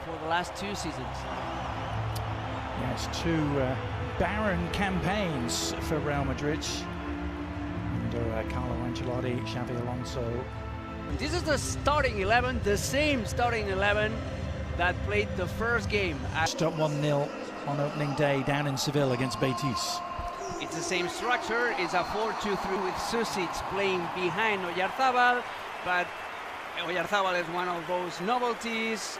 for the last 2 seasons. Yes, 2 barren campaigns for Real Madrid under Carlo Ancelotti, Xabi Alonso. This is the starting 11, the same starting 11 that played the first game. Stop 1-0 on opening day down in Seville against Betis. It's the same structure. It's a 4-2-3 with Susic playing behind Oyarzabal, but Oyarzabal is one of those novelties.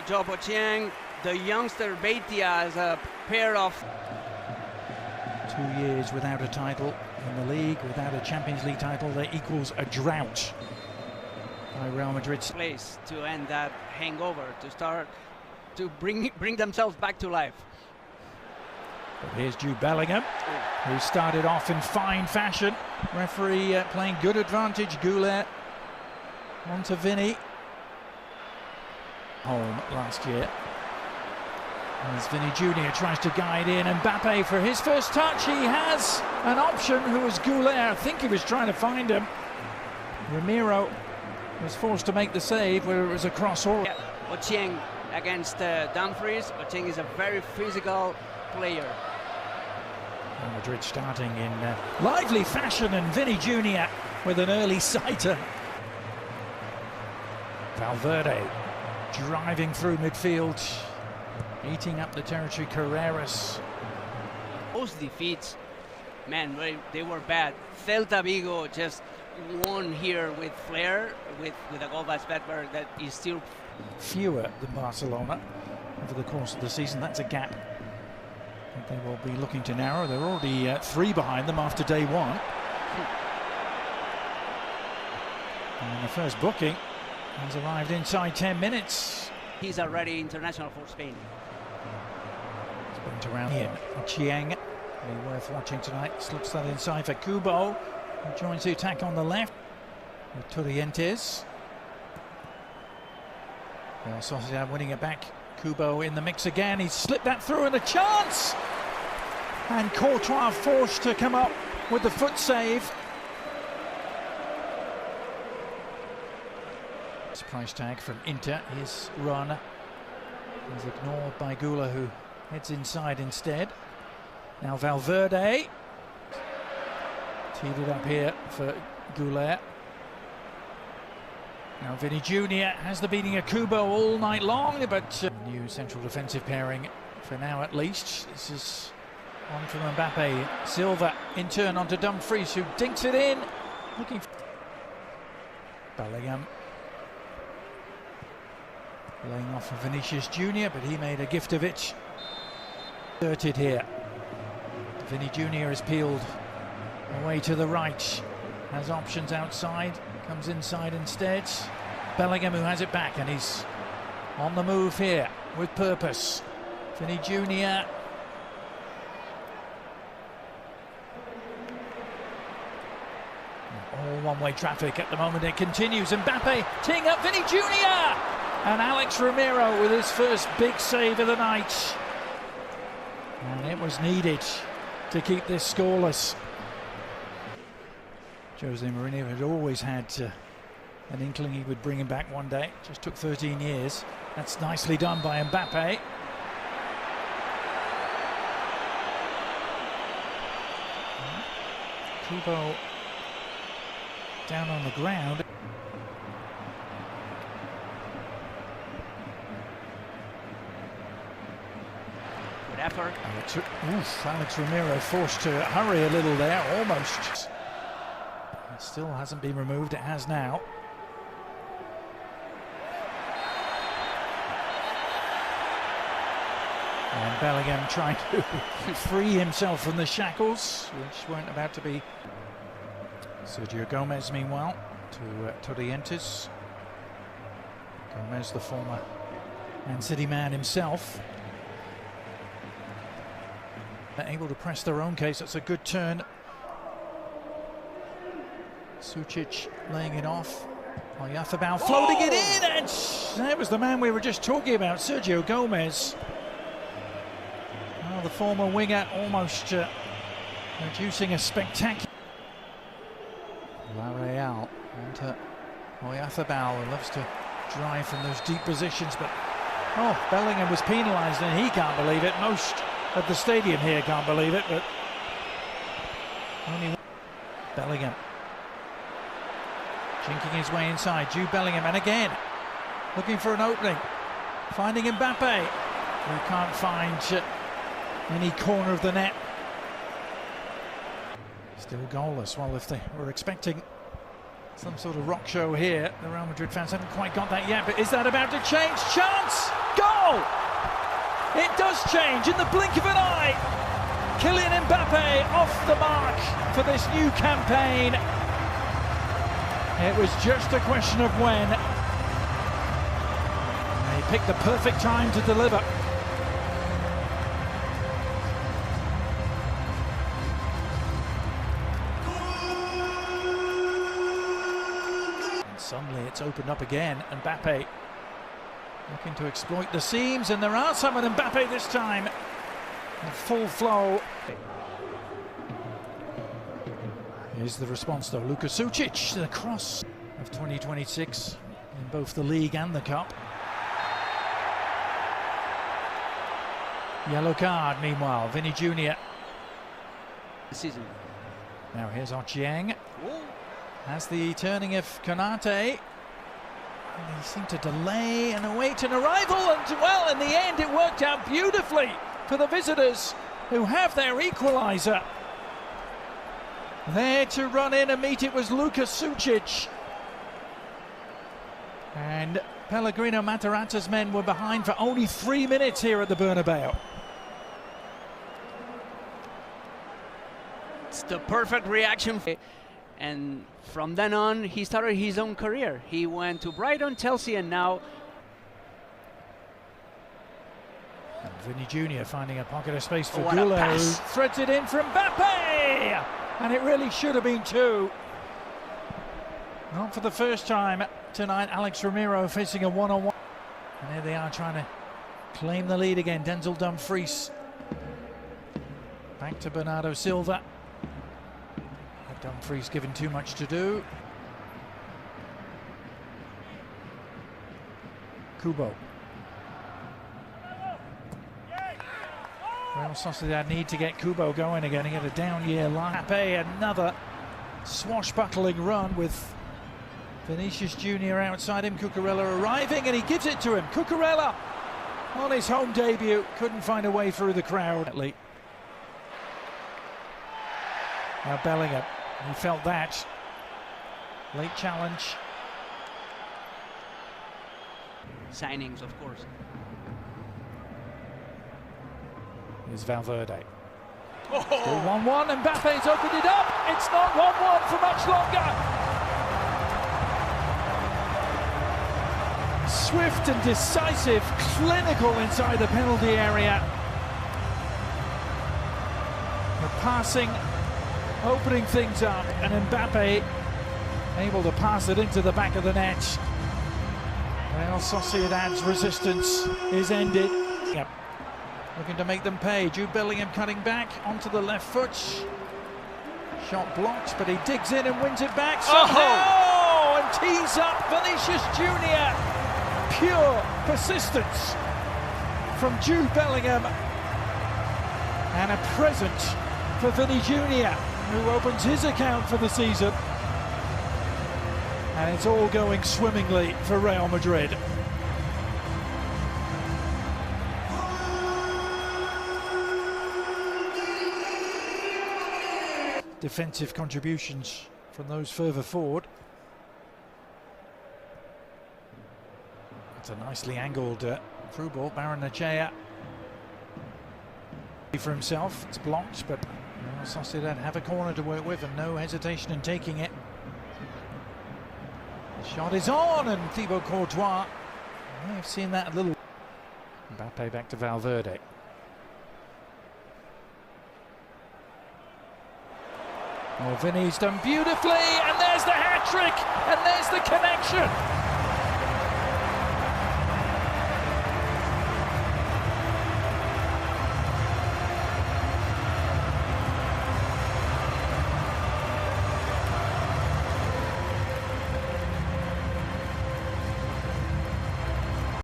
Joao Pochiang, the youngster Beitia as a pair of... 2 years without a title in the league, without a Champions League title, that equals a drought by Real Madrid's place to end that hangover, to start to bring themselves back to life. But here's Jude Bellingham, who started off in fine fashion. Referee playing good advantage. Goulet on to Vinny. Home last year. As Vinny Jr. tries to guide in, and Mbappe for his first touch. He has an option, who was Goulet. I think he was trying to find him. Ramiro was forced to make the save where it was a cross. Yeah, Ochieng against Dumfries. Ochieng is a very physical player. Real Madrid starting in lively fashion, and Vinny Jr. with an early sighter. Valverde driving through midfield, eating up the territory. Carreras. Those defeats, man, they were bad. Celta Vigo just won here with flair, with a goal by Svedberg that is still fewer than Barcelona over the course of the season. That's a gap that they will be looking to narrow. They're already 3 behind them after day 1. And the first booking has arrived inside 10 minutes. He's already international for Spain. Sprint around here. Chieng, be worth watching tonight. Slips that inside for Kubo, who joins the attack on the left with Torrientes. Sociedad winning it back. Kubo in the mix again. He's slipped that through, and a chance! And Courtois forced to come up with the foot save. Price tag from Inter. His run is ignored by Gula, who heads inside instead. Now Valverde teed it up here for Goulet. Now Vinny Jr. has the beating of Kubo all night long, but new central defensive pairing for now at least. This is on from Mbappe. Silva in turn onto Dumfries, who dinks it in. Looking for Bellingham. Laying off for Vinicius Jr., but he made a gift of it. Inserted here. Vinny Jr. is peeled away to the right. Has options outside. Comes inside instead. Bellingham, who has it back, and he's on the move here with purpose. Vinny Jr. All one-way traffic at the moment. It continues. Mbappe teeing up Vinny Jr. And Alex Ramiro with his first big save of the night. And it was needed to keep this scoreless. Jose Mourinho had always had an inkling he would bring him back one day. Just took 13 years. That's nicely done by Mbappe. Kubo down on the ground. Effort. Alex Ramiro forced to hurry a little there, almost. It still hasn't been removed, it has now. And Bellingham trying to free himself from the shackles, which weren't about to be. Sergio Gomez, meanwhile, to Torrientes. Gomez, the former Man City man himself. Able to press their own case. That's a good turn. Sucic laying it off. Oyarzabal floating it in, and that was the man we were just talking about, Sergio Gomez. Oh, the former winger almost producing a spectacular. Villarreal onto Oyarzabal, who loves to drive from those deep positions, but Oh, Bellingham was penalised and he can't believe it. Most at the stadium here can't believe it, but only Bellingham jinking his way inside. Jude Bellingham, and again looking for an opening, finding Mbappe, who can't find any corner of the net. Still goalless. Well, if they were expecting some sort of rock show here, the Real Madrid fans haven't quite got that yet. But is that about to change? Chance! Goal! It does change in the blink of an eye. Kylian Mbappe off the mark for this new campaign. It was just a question of when. He picked the perfect time to deliver. Suddenly it's opened up again. Mbappe looking to exploit the seams, and there are some with Mbappe this time. In full flow. Here's the response though. Luka Sučić, the cross of 2026 in both the league and the cup. Yellow card meanwhile. Vinny Jr. Season. Now here's Ochieng. Has the turning of Konate. And he seemed to delay and await an arrival, and well, in the end it worked out beautifully for the visitors, who have their equaliser. There to run in and meet it was Luka Sučić. And Pellegrino Mataratta's men were behind for only 3 minutes here at the Bernabeu. It's the perfect reaction. And from then on, he started his own career. He went to Brighton, Chelsea, and now... And Vinny Jr. finding a pocket of space for what Goulet, a who pass. threads it in for Mbappe! And it really should have been two. Not for the first time tonight, Alex Ramiro facing a one-on-one. And here they are trying to claim the lead again. Denzel Dumfries. Back to Bernardo Silva. Dumfries given too much to do. Kubo. Real Sociedad need to get Kubo going again. He had a down year last. Another swashbuckling run with Vinicius Jr. outside him. Cucurella arriving, and he gives it to him. Cucurella on his home debut couldn't find a way through the crowd. Now Bellingham. He felt that. Late challenge. Signings, of course. Here's Valverde. Oh. Still 1-1, and Mbappe's opened it up. It's not 1-1 for much longer. Swift and decisive, clinical inside the penalty area. The passing opening things up, and Mbappe able to pass it into the back of the net. Real Sociedad's resistance is ended. Yep. Looking to make them pay. Jude Bellingham cutting back onto the left foot. Shot blocked, but he digs in and wins it back somehow, and tees up Vinicius Jr. Pure persistence from Jude Bellingham, and a present for Vinny Jr., who opens his account for the season. And it's all going swimmingly for Real Madrid. Defensive contributions from those further forward. It's a nicely angled through ball. Barrenechea for himself. It's blocked, but Real Sociedad have a corner to work with, and no hesitation in taking it. The shot is on, and Thibaut Courtois may have seen that a little. Mbappe back to Valverde. Oh, Vinny's done beautifully, and there's the hat-trick, and there's the connection.